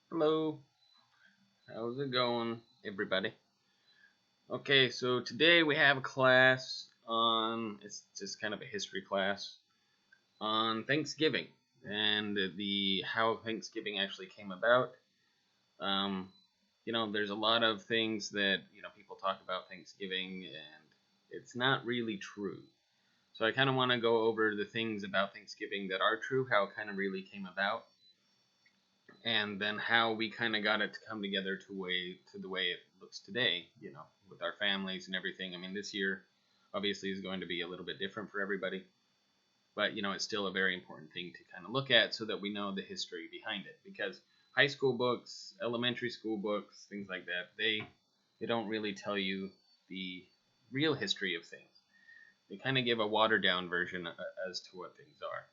Hello, how's it going, everybody? Okay, so today we have a class on, it's just kind of a history class on Thanksgiving and the how Thanksgiving actually came about. Um, there's a lot of things that, people talk about Thanksgiving and it's not really true. So I kind of want to go over the things about Thanksgiving that are true, how it kind of really came about, and then how we kind of got it to come together to the way it looks today, with our families and everything. I mean, this year obviously is going to be a little bit different for everybody, but it's still a very important thing to kind of look at so that we know the history behind it, because high school books, elementary school books, things like that, they don't really tell you the real history of things. They kind of give a watered down version as to what things are.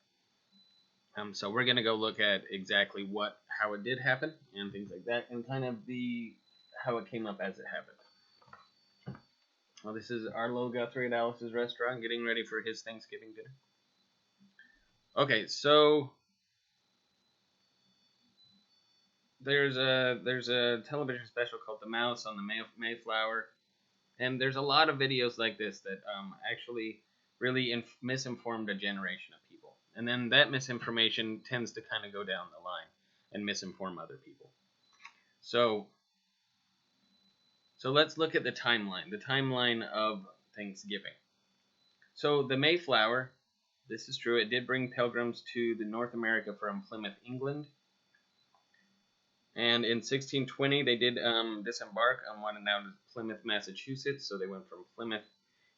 So we're gonna go look at exactly how it did happen and things like that, and kind of the how it came up as it happened. Well, this is Arlo Guthrie at Alice's restaurant, getting ready for his Thanksgiving dinner. Okay, so there's a television special called The Mouse on the Mayflower, and there's a lot of videos like this that actually really misinformed a generation of people, and then that misinformation tends to kind of go down the line and misinform other people. So So let's look at the timeline of Thanksgiving. So the Mayflower, this is true, it did bring pilgrims to the North America from Plymouth, England. And in 1620, they did disembark on what is now Plymouth, Massachusetts. So they went from Plymouth,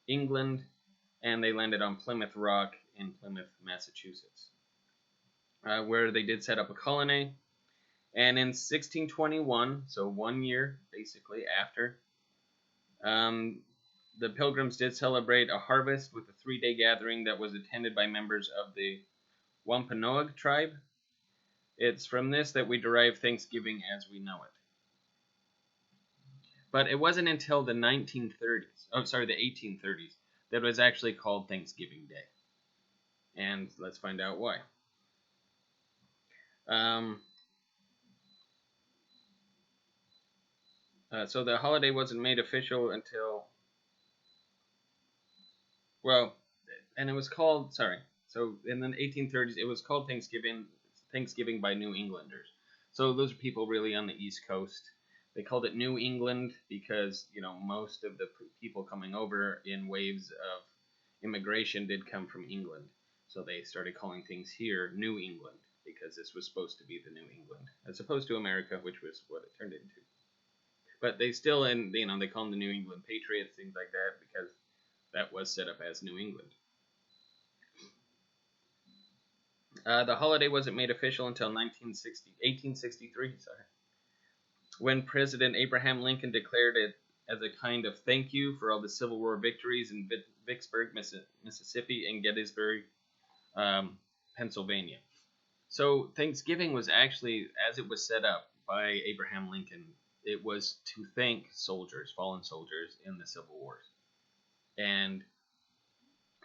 England, and they landed on Plymouth Rock in Plymouth, Massachusetts, where they did set up a colony. And in 1621, so 1 year basically after, um, the Pilgrims did celebrate a harvest with a 3-day gathering that was attended by members of the Wampanoag tribe. It's from this that we derive Thanksgiving as we know it. But it wasn't until the 1830s, that it was actually called Thanksgiving Day. And let's find out why. Um, so the holiday wasn't made official until, well, and it was called, sorry, so in the 1830s, it was called Thanksgiving by New Englanders. So those are people really on the East Coast. They called it New England because most of the people coming over in waves of immigration did come from England. So they started calling things here New England because this was supposed to be the New England, as opposed to America, which was what it turned into. But they still, they call them the New England Patriots, things like that, because that was set up as New England. The holiday wasn't made official until 1863, when President Abraham Lincoln declared it as a kind of thank you for all the Civil War victories in Vicksburg, Mississippi, and Gettysburg, Pennsylvania. So Thanksgiving was actually, as it was set up by Abraham Lincoln, it was to thank soldiers, fallen soldiers in the Civil Wars.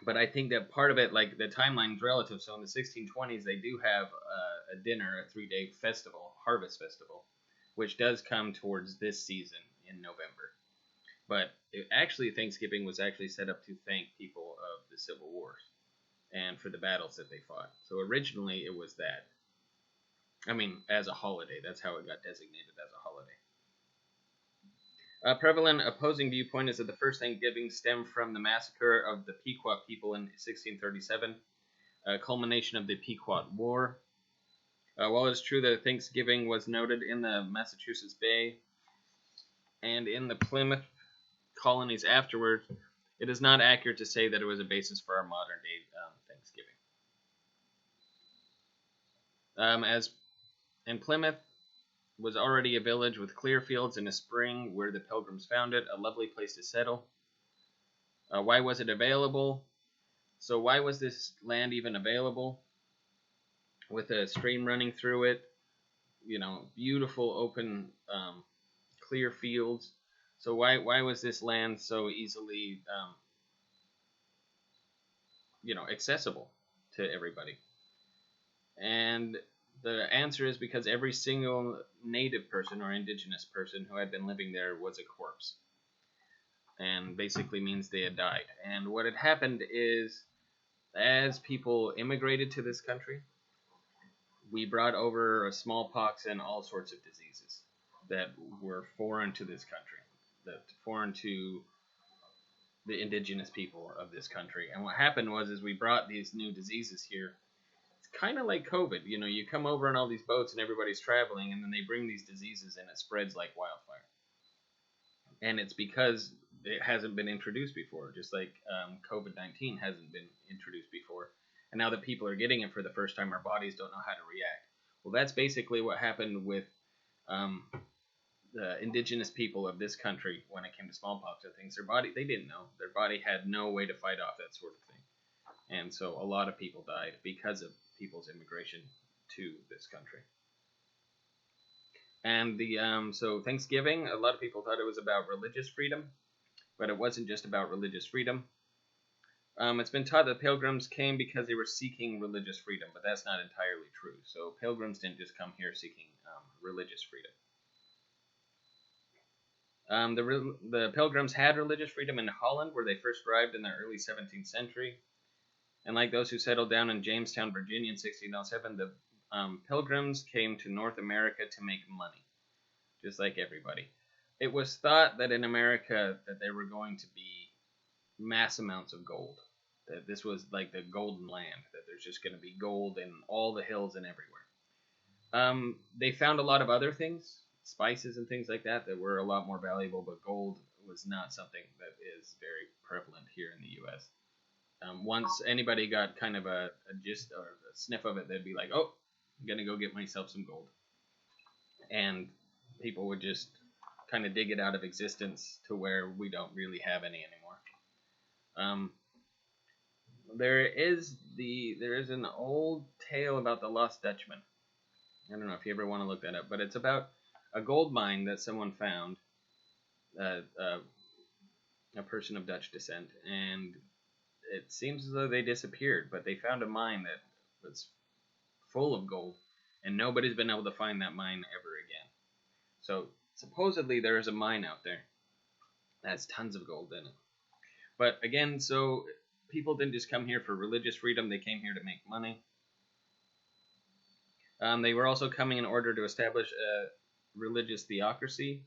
But I think that part of it, like the timeline is relative. So in the 1620s, they do have a dinner, a 3-day festival, harvest festival, which does come towards this season in November. But Thanksgiving was actually set up to thank people of the Civil Wars and for the battles that they fought. So originally it was that. I mean, as a holiday. That's how it got designated as a holiday. A prevalent opposing viewpoint is that the first Thanksgiving stemmed from the massacre of the Pequot people in 1637, a culmination of the Pequot War. While it is true that Thanksgiving was noted in the Massachusetts Bay and in the Plymouth colonies afterwards, it is not accurate to say that it was a basis for our modern day Thanksgiving. As in Plymouth was already a village with clear fields and a spring where the Pilgrims found it, a lovely place to settle. Why was it available? So why was this land even available? With a stream running through it, beautiful open, clear fields. So why was this land so easily, accessible to everybody? And the answer is because every single native person or indigenous person who had been living there was a corpse, and basically means they had died. And what had happened is, as people immigrated to this country, we brought over smallpox and all sorts of diseases that were foreign to this country, that foreign to the indigenous people of this country. And what happened was, is we brought these new diseases here. It's kind of like COVID. You know, you come over on all these boats and everybody's traveling, and then they bring these diseases and it spreads like wildfire. And it's because it hasn't been introduced before, just like COVID-19 hasn't been introduced before. And now that people are getting it for the first time, our bodies don't know how to react. Well, that's basically what happened with the indigenous people of this country when it came to smallpox and things. They didn't know. Their body had no way to fight off that sort of thing. And so a lot of people died because of people's immigration to this country. And so Thanksgiving, a lot of people thought it was about religious freedom, but it wasn't just about religious freedom. It's been taught that pilgrims came because they were seeking religious freedom, but that's not entirely true. So pilgrims didn't just come here seeking religious freedom. The pilgrims had religious freedom in Holland, where they first arrived in the early 17th century. And like those who settled down in Jamestown, Virginia in 1607, the pilgrims came to North America to make money, just like everybody. It was thought that in America that there were going to be mass amounts of gold, that this was like the golden land, that there's just going to be gold in all the hills and everywhere. They found a lot of other things, spices and things like that were a lot more valuable, but gold was not something that is very prevalent here in the U.S. Once anybody got kind of a gist or a sniff of it, they'd be like, oh, I'm going to go get myself some gold. And people would just kind of dig it out of existence to where we don't really have any anymore. There is an old tale about the Lost Dutchman. I don't know if you ever want to look that up, but it's about a gold mine that someone found, a person of Dutch descent, and it seems as though they disappeared, but they found a mine that was full of gold, and nobody's been able to find that mine ever again. So supposedly there is a mine out there that has tons of gold in it. But again, so people didn't just come here for religious freedom, they came here to make money. They were also coming in order to establish a religious theocracy.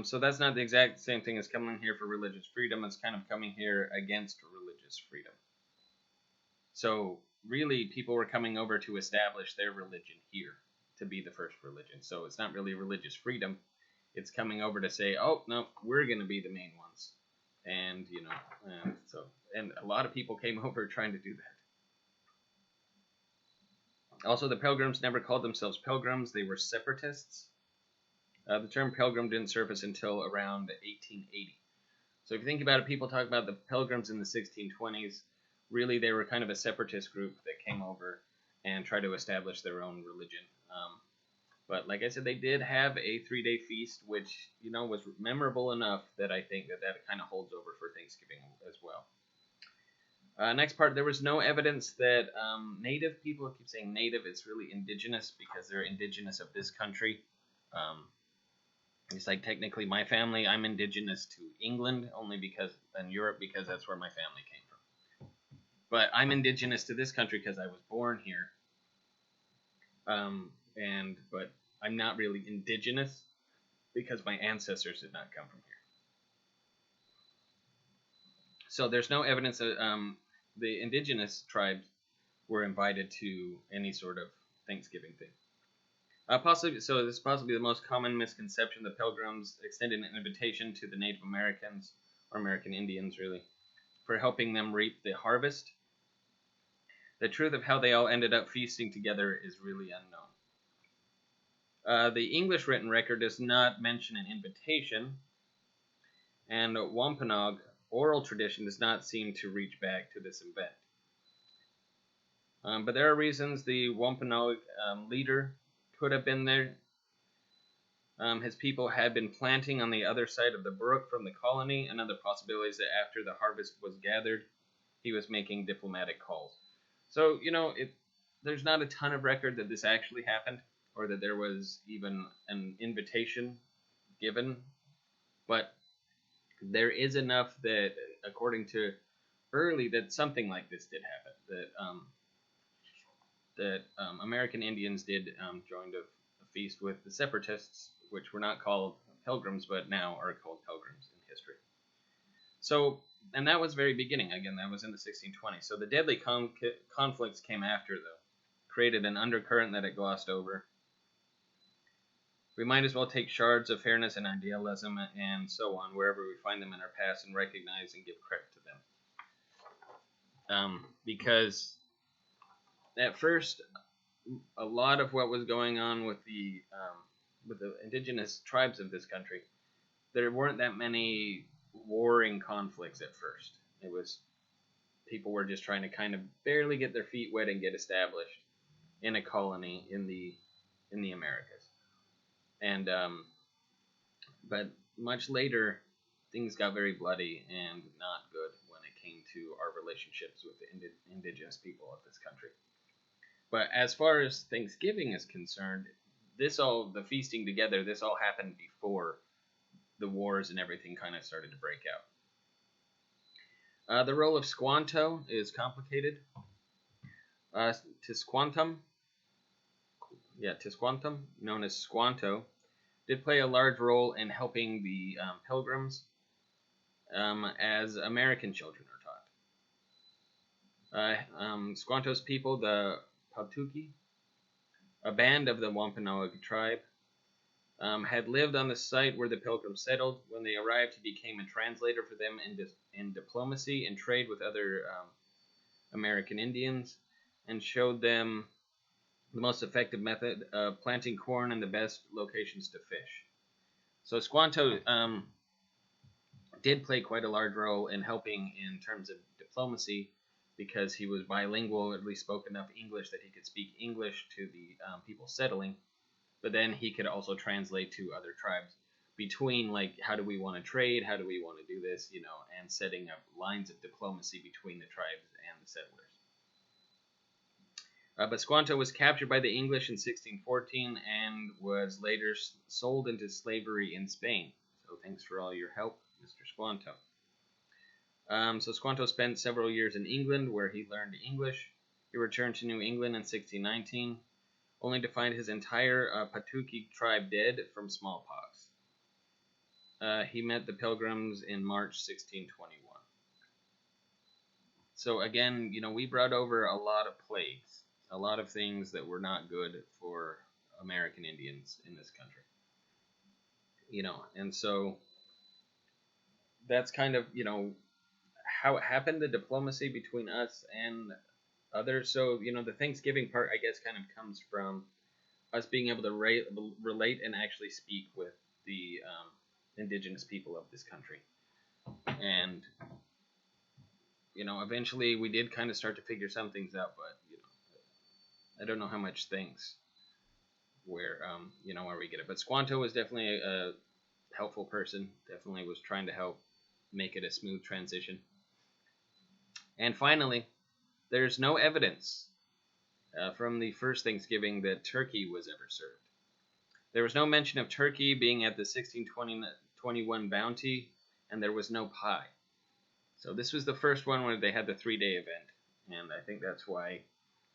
So that's not the exact same thing as coming here for religious freedom. It's kind of coming here against religious freedom. So really, people were coming over to establish their religion here, to be the first religion. So it's not really religious freedom. It's coming over to say, oh, no, we're going to be the main ones. And, and a lot of people came over trying to do that. Also, the Pilgrims never called themselves Pilgrims. They were separatists. The term Pilgrim didn't surface until around 1880. So if you think about it, people talk about the Pilgrims in the 1620s. Really, they were kind of a separatist group that came over and tried to establish their own religion. But like I said, they did have a 3-day feast, which, was memorable enough that I think that kind of holds over for Thanksgiving as well. Next part, there was no evidence that native people, I keep saying native, it's really indigenous because they're indigenous of this country. It's like technically my family, I'm indigenous to England and Europe because that's where my family came from. But I'm indigenous to this country because I was born here. But I'm not really indigenous because my ancestors did not come from here. So there's no evidence that the indigenous tribes were invited to any sort of Thanksgiving thing. This is possibly the most common misconception. The Pilgrims extended an invitation to the Native Americans, or American Indians really, for helping them reap the harvest. The truth of how they all ended up feasting together is really unknown. The English written record does not mention an invitation, and Wampanoag oral tradition does not seem to reach back to this event. But there are reasons the Wampanoag leader could have been there. His people had been planting on the other side of the brook from the colony. Another possibility is that after the harvest was gathered, he was making diplomatic calls. So, there's not a ton of record that this actually happened or that there was even an invitation given, but there is enough that, according to Early, that something like this did happen. That American Indians did join a feast with the Separatists, which were not called Pilgrims, but now are called Pilgrims in history. So, and that was very beginning. Again, that was in the 1620s. So the deadly conflicts came after, though, created an undercurrent that it glossed over. We might as well take shards of fairness and idealism and so on wherever we find them in our past and recognize and give credit to them. Because at first, a lot of what was going on with the indigenous tribes of this country, there weren't that many warring conflicts at first. It was people were just trying to kind of barely get their feet wet and get established in a colony in the Americas. And but much later, things got very bloody and not good when it came to our relationships with the indigenous people of this country. But as far as Thanksgiving is concerned, the feasting together, this all happened before the wars and everything kind of started to break out. The role of Squanto is complicated. Tisquantum, known as Squanto, did play a large role in helping the Pilgrims as American children are taught. Squanto's people, the Patuki, a band of the Wampanoag tribe, had lived on the site where the Pilgrims settled. When they arrived, he became a translator for them in diplomacy and trade with other American Indians, and showed them the most effective method of planting corn and the best locations to fish. So Squanto did play quite a large role in helping in terms of diplomacy, because he was bilingual, at least spoke enough English that he could speak English to the people settling, but then he could also translate to other tribes between, like, how do we want to trade, how do we want to do this, and setting up lines of diplomacy between the tribes and the settlers. But Squanto was captured by the English in 1614 and was later sold into slavery in Spain. So thanks for all your help, Mr. Squanto. So Squanto spent several years in England, where he learned English. He returned to New England in 1619, only to find his entire Patuki tribe dead from smallpox. He met the Pilgrims in March 1621. So again, we brought over a lot of plagues, a lot of things that were not good for American Indians in this country. And so that's kind of, how it happened, the diplomacy between us and others. So, the Thanksgiving part, I guess, kind of comes from us being able to relate and actually speak with the indigenous people of this country. And, eventually we did kind of start to figure some things out, but, I don't know how much things where we get it. But Squanto was definitely a helpful person, definitely was trying to help make it a smooth transition. And finally, there's no evidence from the first Thanksgiving that turkey was ever served. There was no mention of turkey being at the 1621 bounty, and there was no pie. So this was the first one where they had the 3-day event, and I think that's why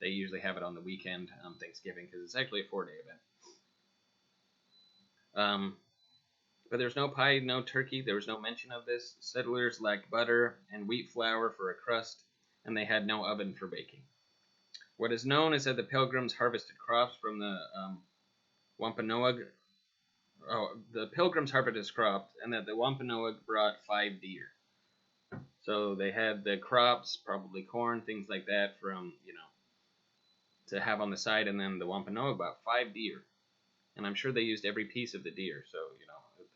they usually have it on the weekend on Thanksgiving, because it's actually a 4-day event. But there's no pie, no turkey. There was no mention of this. Settlers lacked butter and wheat flour for a crust, and they had no oven for baking. What is known is that the Pilgrims harvested crops from the Wampanoag. The Pilgrims harvested crops, and that the Wampanoag brought 5 deer. So they had the crops, probably corn, things like that, from to have on the side, and then the Wampanoag brought 5 deer, and I'm sure they used every piece of the deer. So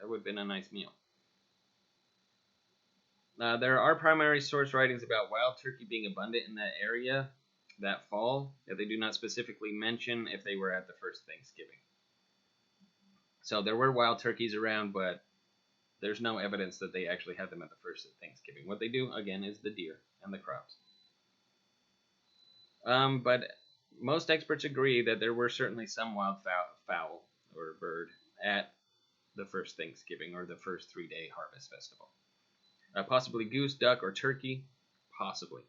that would have been a nice meal. There are primary source writings about wild turkey being abundant in that area that fall, that they do not specifically mention if they were at the first Thanksgiving. So there were wild turkeys around, but there's no evidence that they actually had them at the first Thanksgiving. What they do, again, is the deer and the crops. But most experts agree that there were certainly some wild fowl or bird at the first Thanksgiving or the first 3-day harvest festival. Possibly goose, duck, or turkey, possibly.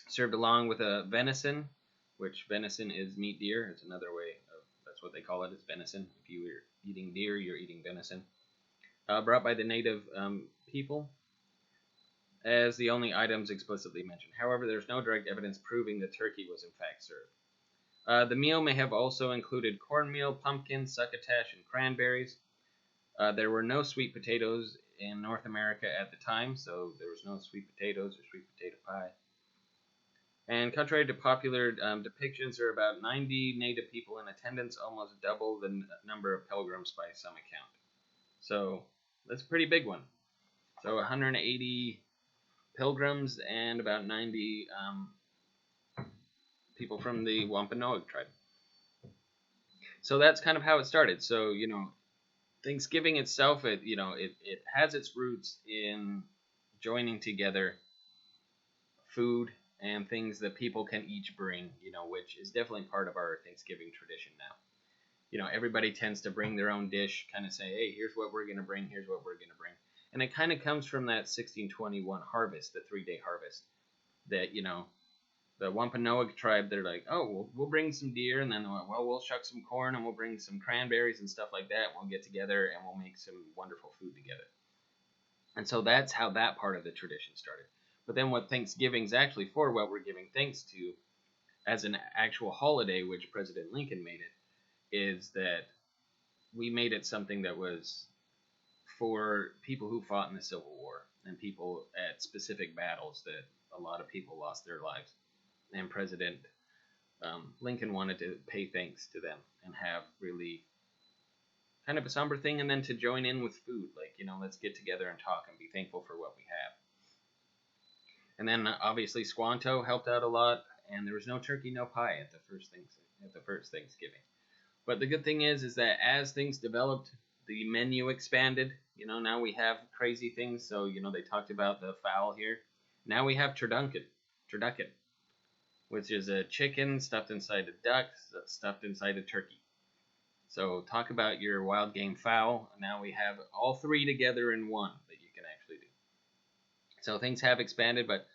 Served along with a venison, which venison is meat deer. It's another way of, that's what they call it, is venison. If you were eating deer, you're eating venison. Brought by the native people as the only items explicitly mentioned. However, there's no direct evidence proving the turkey was in fact served. The meal may have also included cornmeal, pumpkin, succotash, and cranberries. There were no sweet potatoes in North America at the time, so there was no sweet potatoes or sweet potato pie. And contrary to popular depictions, there are about 90 native people in attendance, almost double the number of pilgrims by some account. So that's a pretty big one. So 180 pilgrims and about 90 people from the Wampanoag tribe. So that's kind of how it started. So, Thanksgiving itself, it has its roots in joining together food and things that people can each bring, which is definitely part of our Thanksgiving tradition now. Everybody tends to bring their own dish, kind of say, hey, here's what we're going to bring, here's what we're going to bring. And it kind of comes from that 1621 harvest, the 3-day harvest, that, the Wampanoag tribe, they're like, oh, we'll bring some deer, and then, we'll shuck some corn, and we'll bring some cranberries and stuff like that. We'll get together, and we'll make some wonderful food together. And so that's how that part of the tradition started. But then what Thanksgiving's actually for, what we're giving thanks to as an actual holiday, which President Lincoln made it, is that we made it something that was for people who fought in the Civil War and people at specific battles that a lot of people lost their lives. And President Lincoln wanted to pay thanks to them and have really kind of a somber thing, and then to join in with food. Like, let's get together and talk and be thankful for what we have. And then obviously Squanto helped out a lot, and there was no turkey, no pie at the first Thanksgiving. But the good thing is that as things developed, the menu expanded. Now we have crazy things. So, they talked about the fowl here. Now we have turducken, which is a chicken stuffed inside a duck, stuffed inside a turkey. So talk about your wild game fowl. Now we have all three together in one that you can actually do. So things have expanded, but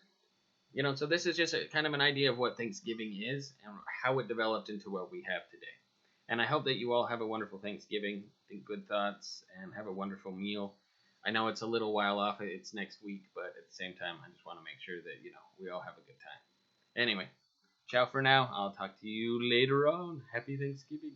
so this is just kind of an idea of what Thanksgiving is and how it developed into what we have today. And I hope that you all have a wonderful Thanksgiving, think good thoughts, and have a wonderful meal. I know it's a little while off, it's next week, but at the same time, I just want to make sure that, we all have a good time. Anyway, ciao for now. I'll talk to you later on. Happy Thanksgiving.